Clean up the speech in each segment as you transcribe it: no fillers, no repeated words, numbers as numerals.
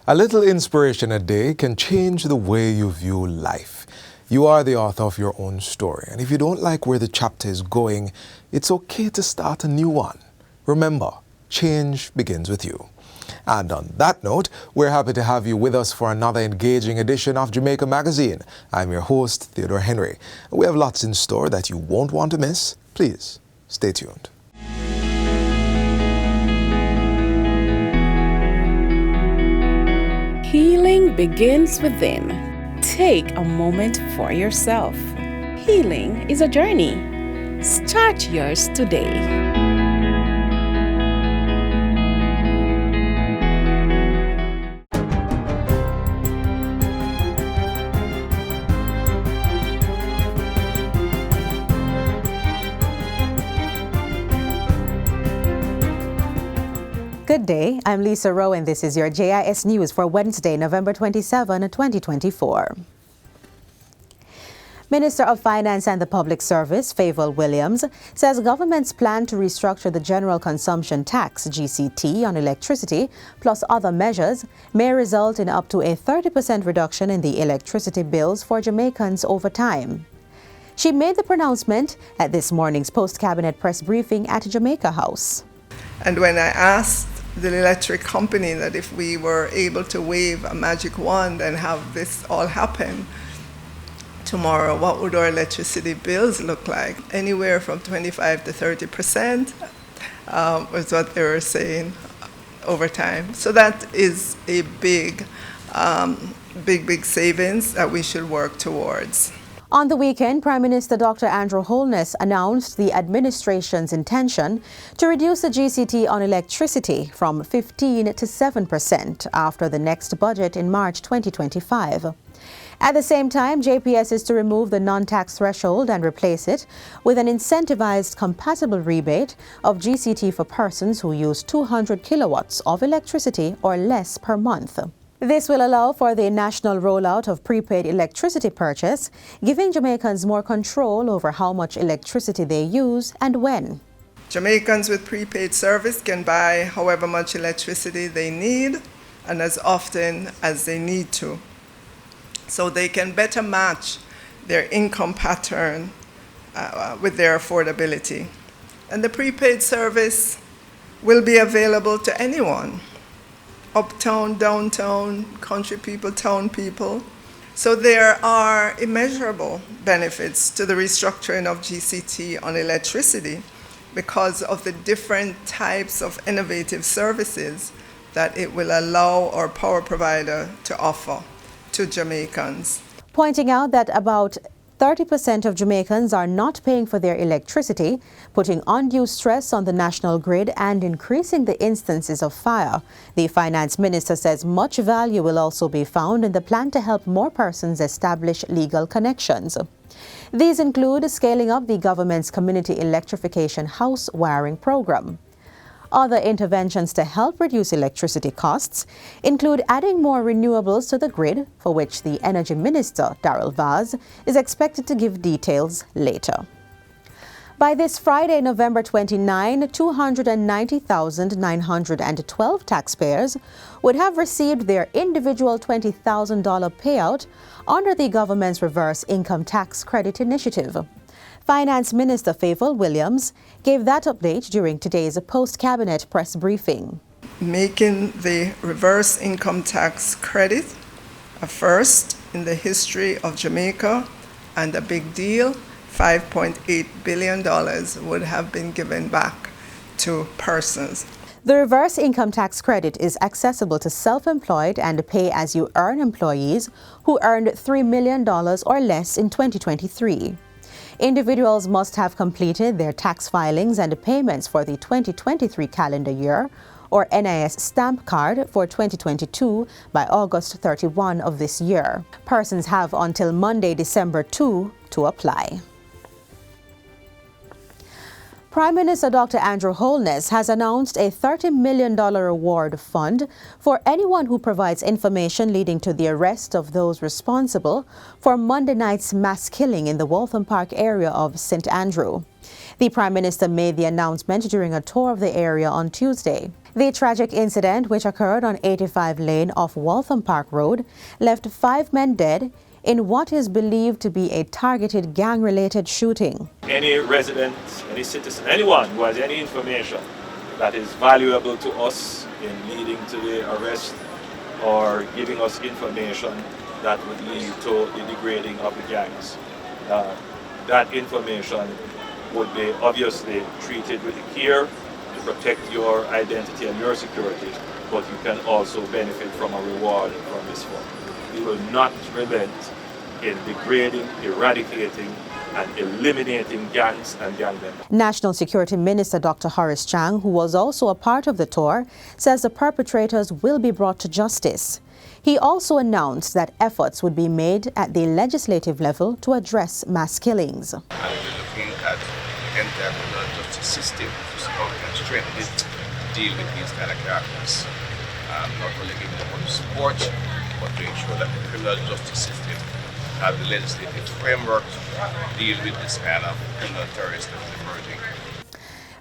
A little inspiration a day can change the way you view life. You are the author of your own story, and if you don't like where the chapter is going, it's okay to start a new one. Remember, change begins with you. And on that note, we're happy to have you with us for another engaging edition of Jamaica Magazine. I'm your host, Theodore Henry. We have lots in store that you won't want to miss. Please stay tuned. Healing begins within. Take a moment for yourself. Healing is a journey. Start yours today. Good day, I'm Lisa Rowe and this is your JIS News for Wednesday, November 27, 2024. Minister of Finance and the Public Service, Favour Williams, says government's plan to restructure the General Consumption Tax, GCT, on electricity, plus other measures, may result in up to a 30% reduction in the electricity bills for Jamaicans over time. She made the pronouncement at this morning's post-cabinet press briefing at Jamaica House. And when I asked the electric company that if we were able to wave a magic wand and have this all happen tomorrow, what would our electricity bills look like? Anywhere from 25 to 30% was what they were saying over time. So that is a big savings that we should work towards. On the weekend, Prime Minister Dr. Andrew Holness announced the administration's intention to reduce the GCT on electricity from 15% to 7% after the next budget in March 2025. At the same time, JPS is to remove the non-tax threshold and replace it with an incentivized compatible rebate of GCT for persons who use 200 kilowatts of electricity or less per month. This will allow for the national rollout of prepaid electricity purchase, giving Jamaicans more control over how much electricity they use and when. Jamaicans with prepaid service can buy however much electricity they need and as often as they need to, so they can better match their income pattern with their affordability. And the prepaid service will be available to anyone. Uptown, downtown, country people, town people. So there are immeasurable benefits to the restructuring of GCT on electricity because of the different types of innovative services that it will allow our power provider to offer to Jamaicans. Pointing out that about 30% of Jamaicans are not paying for their electricity, putting undue stress on the national grid and increasing the instances of fire. The finance minister says much value will also be found in the plan to help more persons establish legal connections. These include scaling up the government's community electrification house wiring program. Other interventions to help reduce electricity costs include adding more renewables to the grid, for which the Energy Minister, Darrell Vaz, is expected to give details later. By this Friday, November 29, 290,912 taxpayers would have received their individual $20,000 payout under the government's reverse income tax credit initiative. Finance Minister Favour Williams gave that update during today's post-cabinet press briefing. Making the reverse income tax credit a first in the history of Jamaica and a big deal, $5.8 billion would have been given back to persons. The reverse income tax credit is accessible to self-employed and pay-as-you-earn employees who earned $3 million or less in 2023. Individuals must have completed their tax filings and payments for the 2023 calendar year or NIS stamp card for 2022 by August 31 of this year. Persons have until Monday, December 2 to apply. Prime Minister Dr. Andrew Holness has announced a $30 million reward fund for anyone who provides information leading to the arrest of those responsible for Monday night's mass killing in the Waltham Park area of St. Andrew. The Prime Minister made the announcement during a tour of the area on Tuesday. The tragic incident, which occurred on 85 Lane off Waltham Park Road, left 5 men dead in what is believed to be a targeted gang-related shooting. Any resident, any citizen, anyone who has any information that is valuable to us in leading to the arrest or giving us information that would lead to the degrading of the gangs, that information would be obviously treated with care to protect your identity and your security, but you can also benefit from a reward from this fund. We will not relent in degrading, eradicating, and eliminating gangs and gang members. National Security Minister Dr. Horace Chang, who was also a part of the tour, says the perpetrators will be brought to justice. He also announced that efforts would be made at the legislative level to address mass killings. And we're looking at the entire criminal justice system to see how we can strengthen it to deal with these kind of characters. Not only giving them more support, but to ensure that the criminal justice system has the legislative framework to deal with this kind of criminal terrorists that is emerging.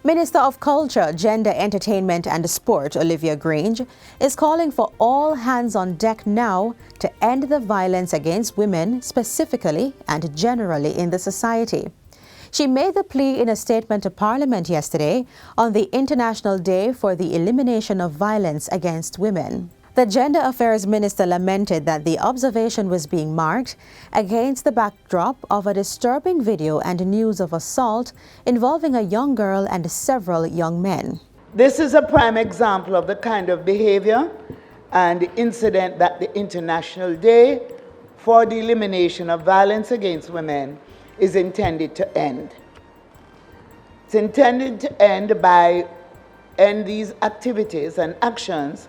Minister of Culture, Gender, Entertainment and Sport, Olivia Grange, is calling for all hands on deck now to end the violence against women specifically and generally in the society. She made the plea in a statement to Parliament yesterday on the International Day for the Elimination of Violence Against Women. The Gender Affairs Minister lamented that the observation was being marked against the backdrop of a disturbing video and news of assault involving a young girl and several young men. This is a prime example of the kind of behavior and incident that the International Day for the Elimination of Violence Against Women is intended to end. It's intended to end these activities and actions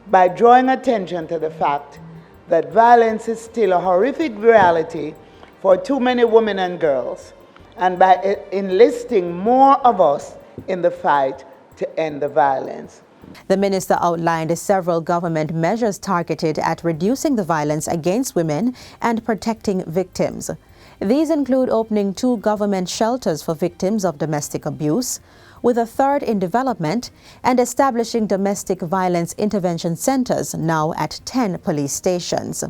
by drawing attention to the fact that violence is still a horrific reality for too many women and girls, and by enlisting more of us in the fight to end the violence. The minister outlined several government measures targeted at reducing the violence against women and protecting victims. These include opening 2 government shelters for victims of domestic abuse, with a 3rd in development, and establishing domestic violence intervention centers now at 10 police stations.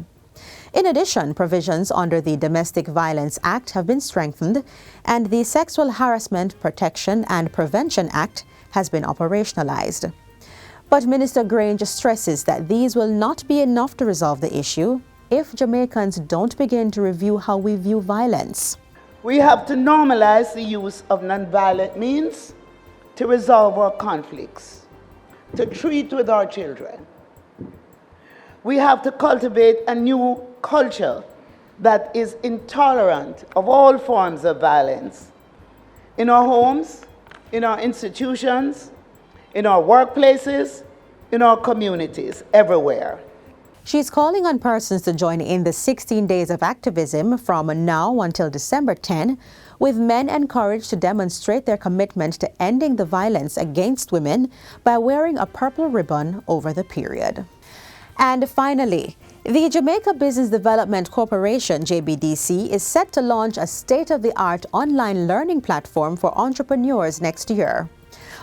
In addition, provisions under the Domestic Violence Act have been strengthened, and the Sexual Harassment Protection and Prevention Act has been operationalized. But Minister Grange stresses that these will not be enough to resolve the issue if Jamaicans don't begin to review how we view violence. We have to normalize the use of nonviolent means to resolve our conflicts, to treat with our children. We have to cultivate a new culture that is intolerant of all forms of violence in our homes, in our institutions, in our workplaces, in our communities, everywhere. She's calling on persons to join in the 16 days of activism from now until December 10, with men encouraged to demonstrate their commitment to ending the violence against women by wearing a purple ribbon over the period. And finally, the Jamaica Business Development Corporation, JBDC, is set to launch a state-of-the-art online learning platform for entrepreneurs next year.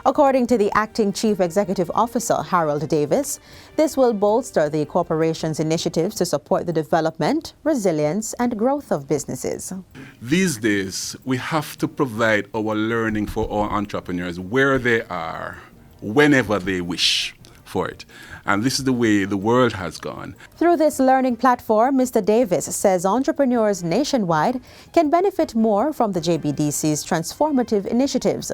According to the Acting Chief Executive Officer, Harold Davis, this will bolster the corporation's initiatives to support the development, resilience, and growth of businesses. These days, we have to provide our learning for our entrepreneurs where they are, whenever they wish for it. And this is the way the world has gone. Through this learning platform, Mr. Davis says entrepreneurs nationwide can benefit more from the JBDC's transformative initiatives.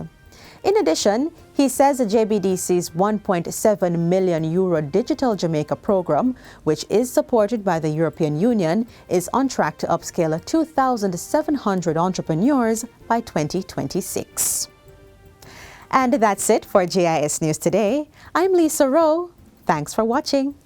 In addition, he says the JBDC's €1.7 million Digital Jamaica program, which is supported by the European Union, is on track to upscale 2,700 entrepreneurs by 2026. And that's it for GIS News Today. I'm Lisa Rowe. Thanks for watching.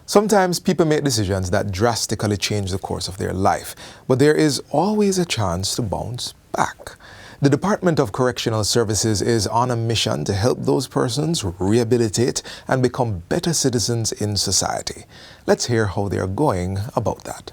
Sometimes people make decisions that drastically change the course of their life, but there is always a chance to bounce back. The Department of Correctional Services is on a mission to help those persons rehabilitate and become better citizens in society. Let's hear how they are going about that.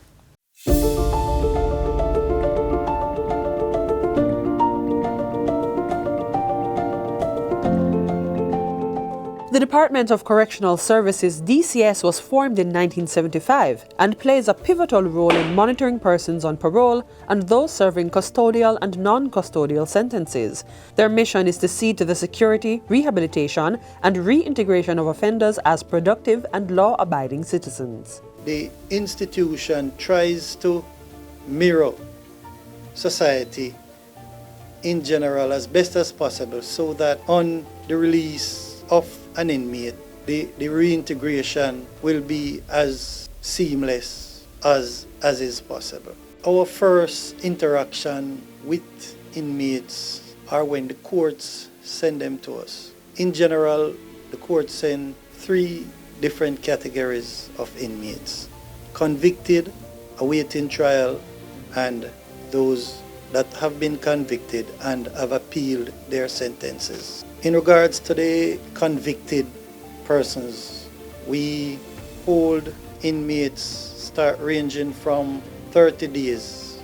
The Department of Correctional Services DCS was formed in 1975 and plays a pivotal role in monitoring persons on parole and those serving custodial and non-custodial sentences. Their mission is to see to the security, rehabilitation, and reintegration of offenders as productive and law-abiding citizens. The institution tries to mirror society in general as best as possible so that on the release of an inmate, the reintegration will be as seamless as is possible. Our first interaction with inmates are when the courts send them to us. In general, the courts send 3 different categories of inmates: convicted, awaiting trial, and those that have been convicted and have appealed their sentences. In regards to the convicted persons, we hold inmates start ranging from 30 days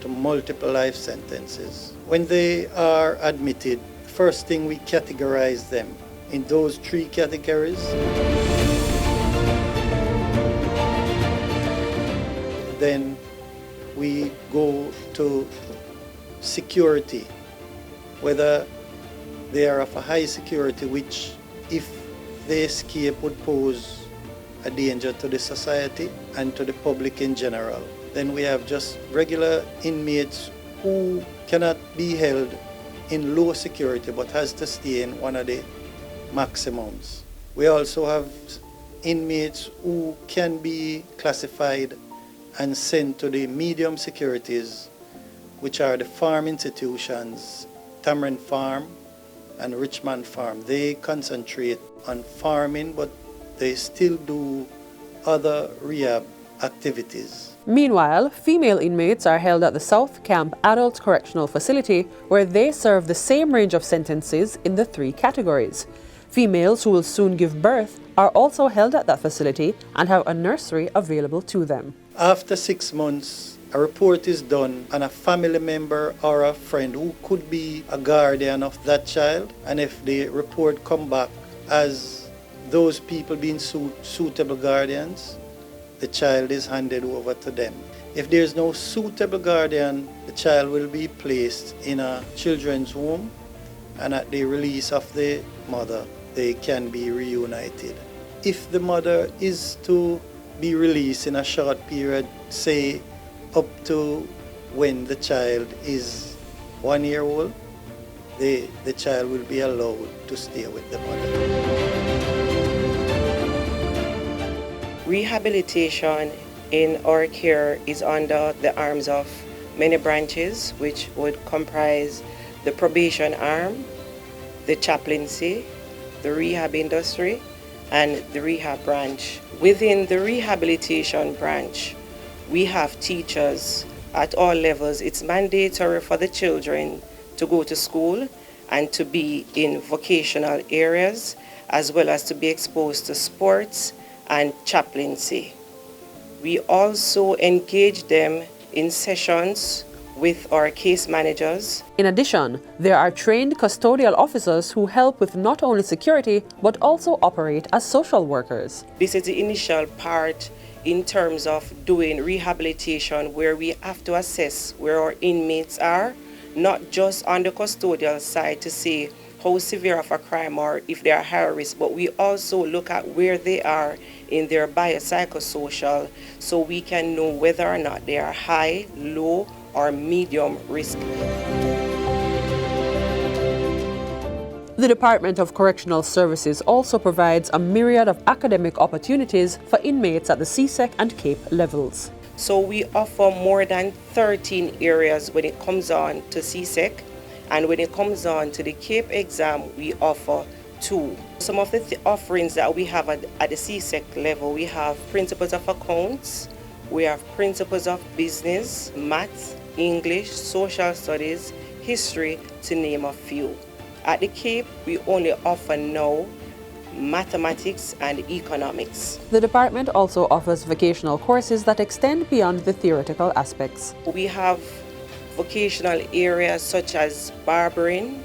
to multiple life sentences. When they are admitted, first thing we categorize them in those 3 categories. Then we go to security, whether they are of a high security, which if they escape would pose a danger to the society and to the public in general. Then we have just regular inmates who cannot be held in low security but has to stay in one of the maximums. We also have inmates who can be classified and sent to the medium securities, which are the farm institutions, Tamarind Farm and Richmond Farm. They concentrate on farming, but they still do other rehab activities. Meanwhile, female inmates are held at the South Camp Adult Correctional Facility, where they serve the same range of sentences in the 3 categories. Females who will soon give birth are also held at that facility and have a nursery available to them. After 6 months, a report is done and a family member or a friend who could be a guardian of that child, and if the report come back as those people being suitable guardians, the child is handed over to them. If there is no suitable guardian, the child will be placed in a children's home, and at the release of the mother, they can be reunited. If the mother is to be released in a short period, say up to when the child is 1 year old, the child will be allowed to stay with the mother. Rehabilitation in our care is under the arms of many branches, which would comprise the probation arm, the chaplaincy, the rehab industry, and the rehab branch. Within the rehabilitation branch, we have teachers at all levels. It's mandatory for the children to go to school and to be in vocational areas, as well as to be exposed to sports and chaplaincy. We also engage them in sessions with our case managers. In addition, there are trained custodial officers who help with not only security, but also operate as social workers. This is the initial part in terms of doing rehabilitation, where we have to assess where our inmates are, not just on the custodial side to see how severe of a crime or if they are high risk, but we also look at where they are in their biopsychosocial, so we can know whether or not they are high, low, or medium risk. The Department of Correctional Services also provides a myriad of academic opportunities for inmates at the CSEC and CAPE levels. So we offer more than 13 areas when it comes on to CSEC, and when it comes on to the CAPE exam, we offer 2. Some of the offerings that we have at the CSEC level, we have principles of accounts, we have principles of business, maths, English, social studies, history, to name a few. At the Cape, we only offer now mathematics and economics. The department also offers vocational courses that extend beyond the theoretical aspects. We have vocational areas such as barbering,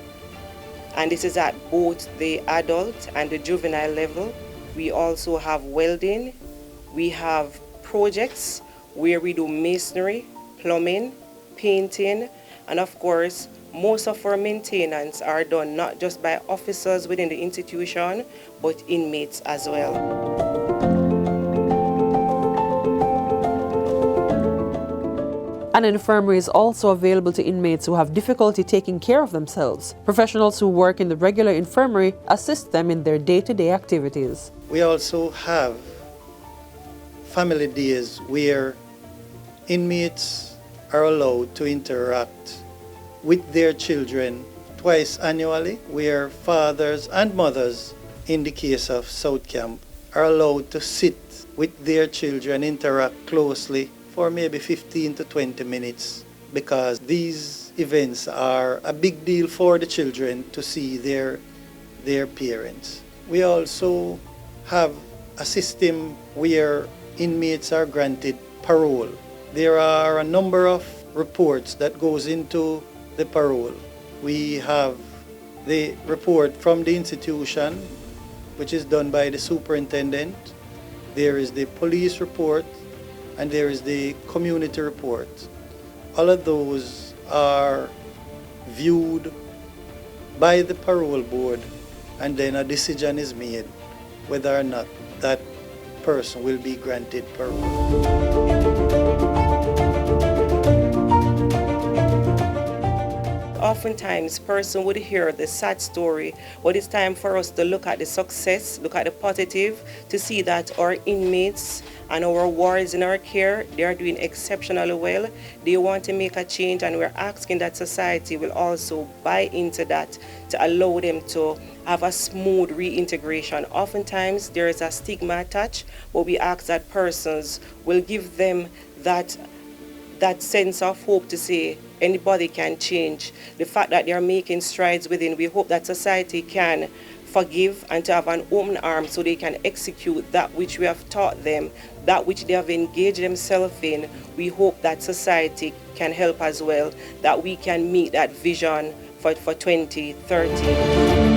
and this is at both the adult and the juvenile level. We also have welding. We have projects where we do masonry, plumbing, painting, and of course, most of our maintenance are done not just by officers within the institution, but inmates as well. An infirmary is also available to inmates who have difficulty taking care of themselves. Professionals who work in the regular infirmary assist them in their day-to-day activities. We also have family days where inmates are allowed to interact with their children twice annually, where fathers and mothers, in the case of South Camp, are allowed to sit with their children, interact closely for maybe 15 to 20 minutes, because these events are a big deal for the children to see their parents. We also have a system where inmates are granted parole. There are a number of reports that goes into the parole. We have the report from the institution, which is done by the superintendent. There is the police report, and there is the community report. All of those are viewed by the parole board, and then a decision is made whether or not that person will be granted parole. Oftentimes, person would hear the sad story, but it's time for us to look at the success, look at the positive, to see that our inmates and our wards in our care, they are doing exceptionally well. They want to make a change, and we're asking that society will also buy into that to allow them to have a smooth reintegration. Oftentimes, there is a stigma attached, but we ask that persons will give them that sense of hope to say anybody can change. The fact that they are making strides within, we hope that society can forgive and to have an open arm so they can execute that which we have taught them, that which they have engaged themselves in. We hope that society can help as well, that we can meet that vision for 2030.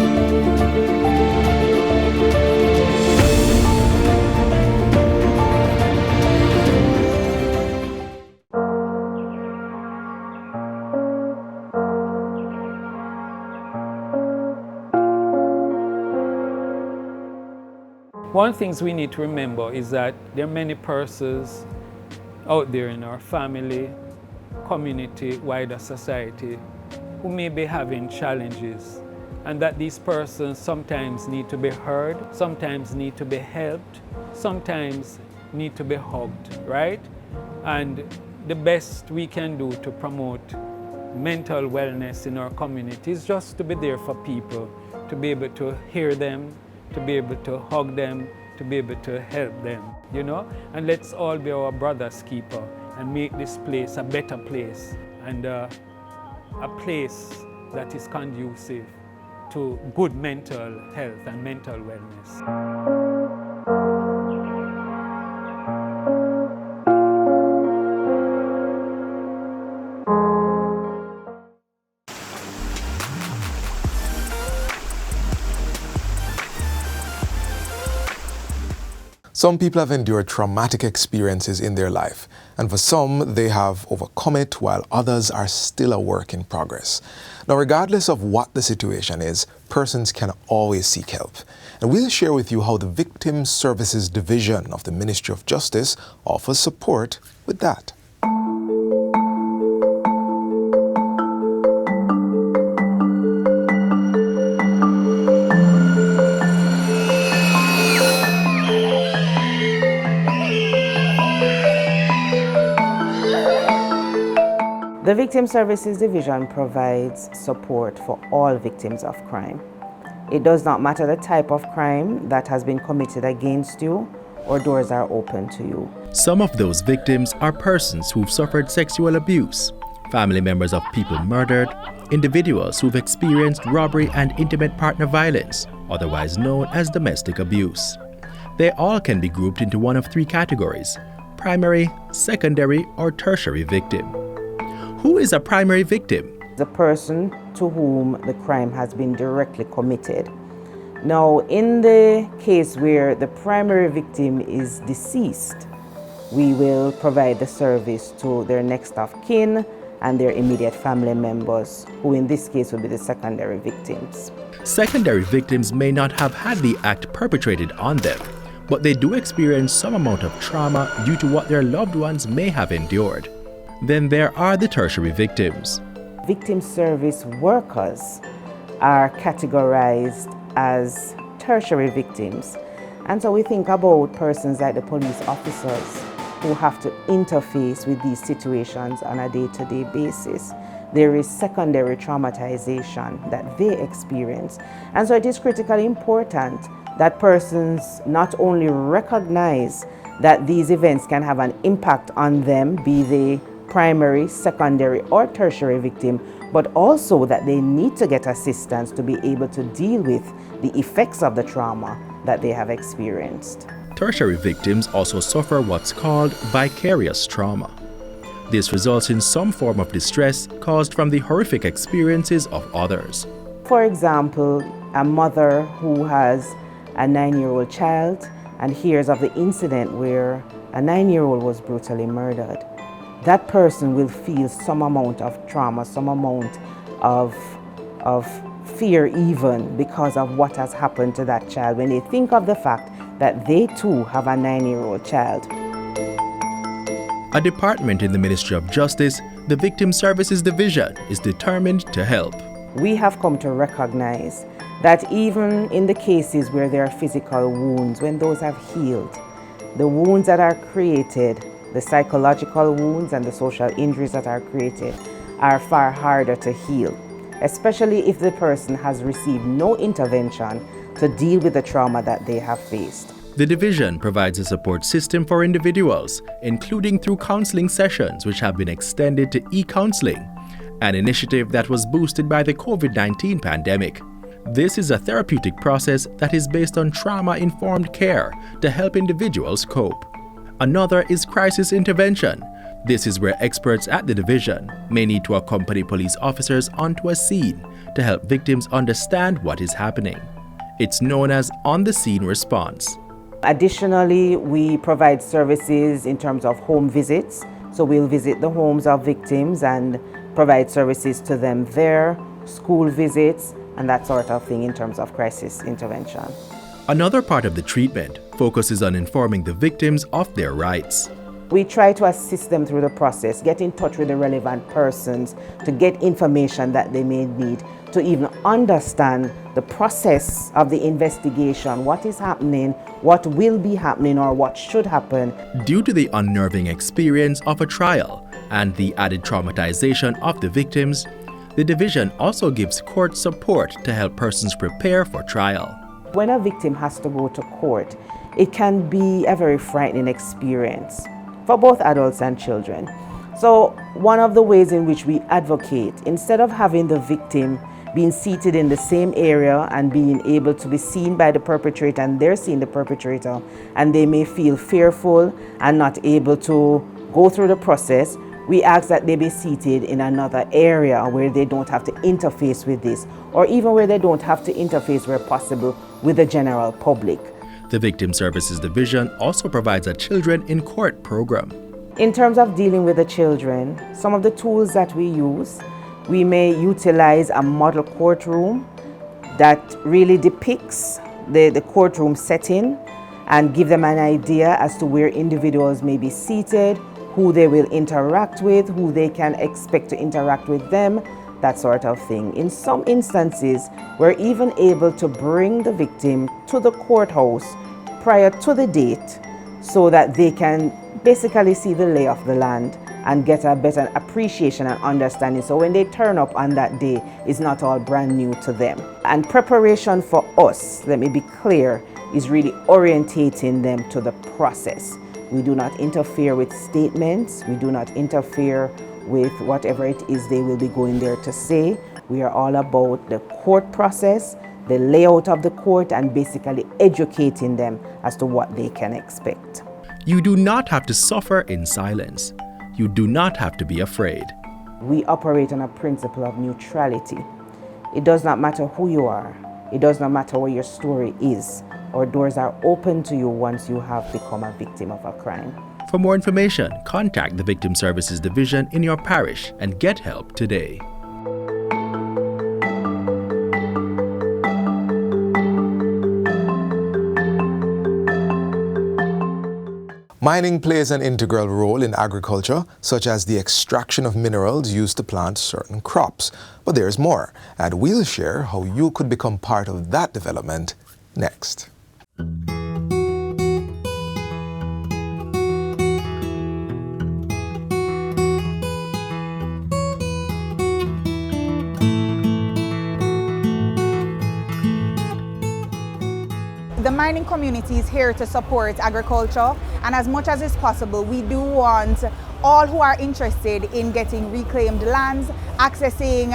One of the things we need to remember is that there are many persons out there in our family, community, wider society who may be having challenges, and that these persons sometimes need to be heard, sometimes need to be helped, sometimes need to be hugged, right? And the best we can do to promote mental wellness in our community is just to be there for people, to be able to hear them, to be able to hug them, to be able to help them, you know? And let's all be our brother's keeper and make this place a better place and a place that is conducive to good mental health and mental wellness. Some people have endured traumatic experiences in their life, and for some, they have overcome it, while others are still a work in progress. Now, regardless of what the situation is, persons can always seek help. And we'll share with you how the Victim Services Division of the Ministry of Justice offers support with that. The Victim Services Division provides support for all victims of crime. It does not matter the type of crime that has been committed against you, our doors are open to you. Some of those victims are persons who've suffered sexual abuse, family members of people murdered, individuals who've experienced robbery and intimate partner violence, otherwise known as domestic abuse. They all can be grouped into one of three categories: primary, secondary, or tertiary victim. Who is a primary victim? The person to whom the crime has been directly committed. Now, in the case where the primary victim is deceased, we will provide the service to their next of kin and their immediate family members, who in this case will be the secondary victims. Secondary victims may not have had the act perpetrated on them, but they do experience some amount of trauma due to what their loved ones may have endured. Then there are the tertiary victims. Victim service workers are categorized as tertiary victims. And so we think about persons like the police officers who have to interface with these situations on a day-to-day basis. There is secondary traumatization that they experience. And so it is critically important that persons not only recognize that these events can have an impact on them, be they primary, secondary, or tertiary victim, but also that they need to get assistance to be able to deal with the effects of the trauma that they have experienced. Tertiary victims also suffer what's called vicarious trauma. This results in some form of distress caused from the horrific experiences of others. For example, a mother who has a 9-year-old child and hears of the incident where a 9-year-old was brutally murdered. That person will feel some amount of trauma, some amount of fear even because of what has happened to that child when they think of the fact that they too have a 9-year-old child. A department in the Ministry of Justice, the Victim Services Division, is determined to help. We have come to recognize that even in the cases where there are physical wounds, when those have healed, the wounds that are created, the psychological wounds and the social injuries that are created, are far harder to heal, especially if the person has received no intervention to deal with the trauma that they have faced. The division provides a support system for individuals, including through counseling sessions which have been extended to e-counseling, an initiative that was boosted by the COVID-19 pandemic. This is a therapeutic process that is based on trauma-informed care to help individuals cope. Another is crisis intervention. This is where experts at the division may need to accompany police officers onto a scene to help victims understand what is happening. It's known as on-the-scene response. Additionally, we provide services in terms of home visits. So we'll visit the homes of victims and provide services to them there, school visits, and that sort of thing in terms of crisis intervention. Another part of the treatment focuses on informing the victims of their rights. We try to assist them through the process, get in touch with the relevant persons to get information that they may need to even understand the process of the investigation, what is happening, what will be happening, or what should happen. Due to the unnerving experience of a trial and the added traumatization of the victims, the division also gives court support to help persons prepare for trial. When a victim has to go to court, it can be a very frightening experience for both adults and children. So one of the ways in which we advocate, instead of having the victim being seated in the same area and being able to be seen by the perpetrator and they're seeing the perpetrator and they may feel fearful and not able to go through the process, we ask that they be seated in another area where they don't have to interface with this, or even where they don't have to interface where possible with the general public. The Victim Services Division also provides a Children in Court program. In terms of dealing with the children, some of the tools that we use, we may utilize a model courtroom that really depicts the courtroom setting and give them an idea as to where individuals may be seated, who they will interact with, who they can expect to interact with them, that sort of thing. In some instances, we're even able to bring the victim to the courthouse prior to the date so that they can basically see the lay of the land and get a better appreciation and understanding. So when they turn up on that day, it's not all brand new to them. And preparation for us, let me be clear, is really orientating them to the process. We do not interfere with statements. We do not interfere with whatever it is they will be going there to say. We are all about the court process, the layout of the court, and basically educating them as to what they can expect. You do not have to suffer in silence. You do not have to be afraid. We operate on a principle of neutrality. It does not matter who you are. It does not matter what your story is. Our doors are open to you once you have become a victim of a crime. For more information, contact the Victim Services Division in your parish and get help today. Mining plays an integral role in agriculture, such as the extraction of minerals used to plant certain crops. But there's more, and we'll share how you could become part of that development next. The mining community is here to support agriculture, and as much as is possible, we do want all who are interested in getting reclaimed lands, accessing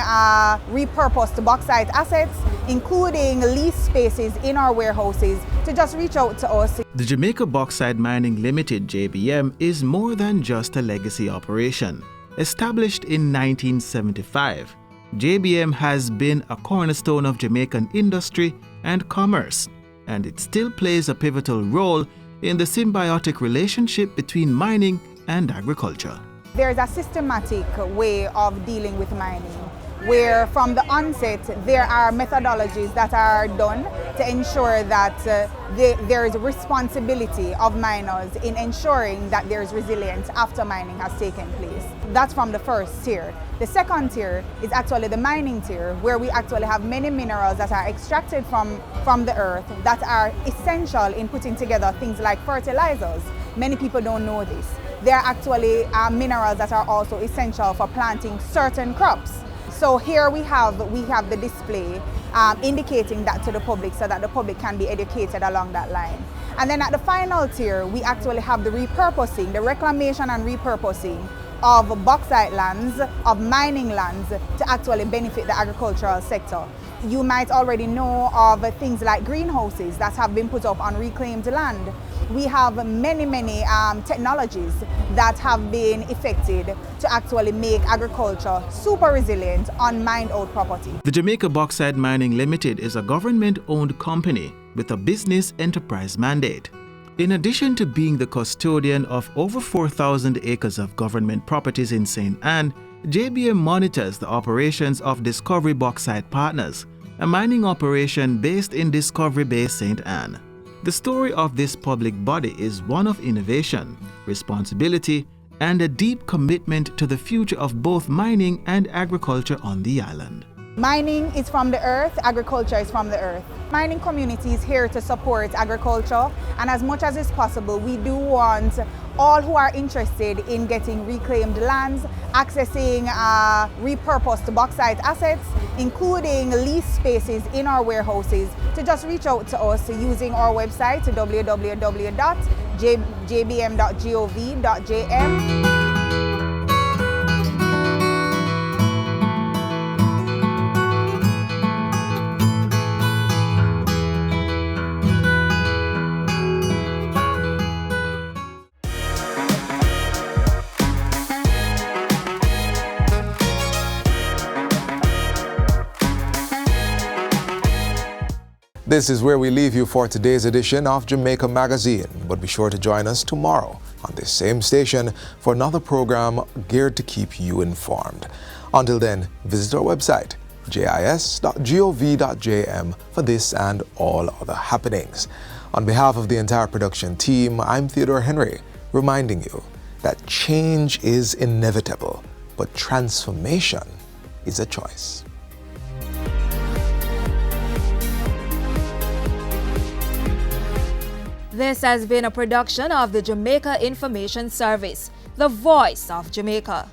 repurposed bauxite assets, including lease spaces in our warehouses, to just reach out to us. The Jamaica Bauxite Mining Limited, JBM, is more than just a legacy operation. Established in 1975, JBM has been a cornerstone of Jamaican industry and commerce, and it still plays a pivotal role in the symbiotic relationship between mining and agriculture. There's a systematic way of dealing with mining, where from the onset there are methodologies that are done to ensure that there is responsibility of miners in ensuring that there is resilience after mining has taken place. That's from the first tier. The second tier is actually the mining tier, where we actually have many minerals that are extracted from the earth that are essential in putting together things like fertilizers. Many people don't know this. There are actually minerals that are also essential for planting certain crops. So here we have the display indicating that to the public so that the public can be educated along that line. And then at the final tier, we actually have the repurposing, the reclamation and repurposing of bauxite lands, of mining lands, to actually benefit the agricultural sector. You might already know of things like greenhouses that have been put up on reclaimed land. We have many technologies that have been effected to actually make agriculture super resilient on mined-out property. The Jamaica Bauxite Mining Limited is a government-owned company with a business enterprise mandate. In addition to being the custodian of over 4,000 acres of government properties in St. Ann, JBM monitors the operations of Discovery Bauxite Partners, a mining operation based in Discovery Bay, St. Ann. The story of this public body is one of innovation, responsibility, and a deep commitment to the future of both mining and agriculture on the island. Mining is from the earth, agriculture is from the earth. Mining community is here to support agriculture, and as much as is possible, we do want all who are interested in getting reclaimed lands, accessing repurposed bauxite assets, including lease spaces in our warehouses, to just reach out to us using our website www.jbm.gov.jm. This is where we leave you for today's edition of Jamaica Magazine, but be sure to join us tomorrow on this same station for another program geared to keep you informed. Until then, visit our website, jis.gov.jm, for this and all other happenings. On behalf of the entire production team, I'm Theodore Henry, reminding you that change is inevitable, but transformation is a choice. This has been a production of the Jamaica Information Service, the voice of Jamaica.